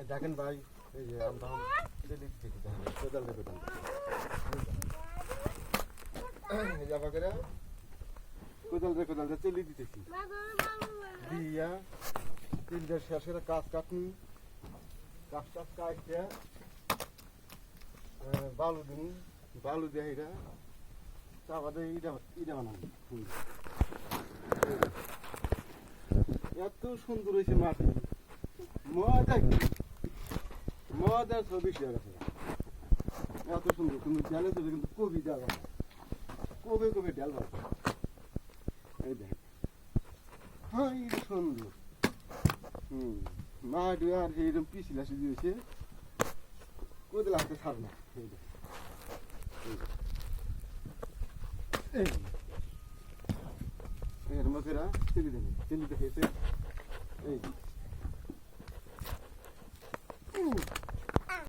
দেখেন ভাই, এই যে আমরা দিল্লি থেকে কোদাল কোদাল চলে দিতেছি দিয়া তিনটার শেষের কাজ কাটনি, কাজ কাটতে বালু দিন, বালু দিয়ে এটা চাপা দিয়ে ইটা বানাবো। এত সুন্দর হয়েছে মাটি, মজা ছবি শেয়ার আছে, এত সুন্দর সুন্দর ডালে ছবি, কিন্তু কবি ডাল কবে ডাল আছে। এই দেখ, হ্যাঁ সুন্দর। মাটি আর এইরকম পিছিলা সুজি হয়েছে, কোথায় লাগতে ছাড় না। এর মধ্যে চেলি দেখেছে এই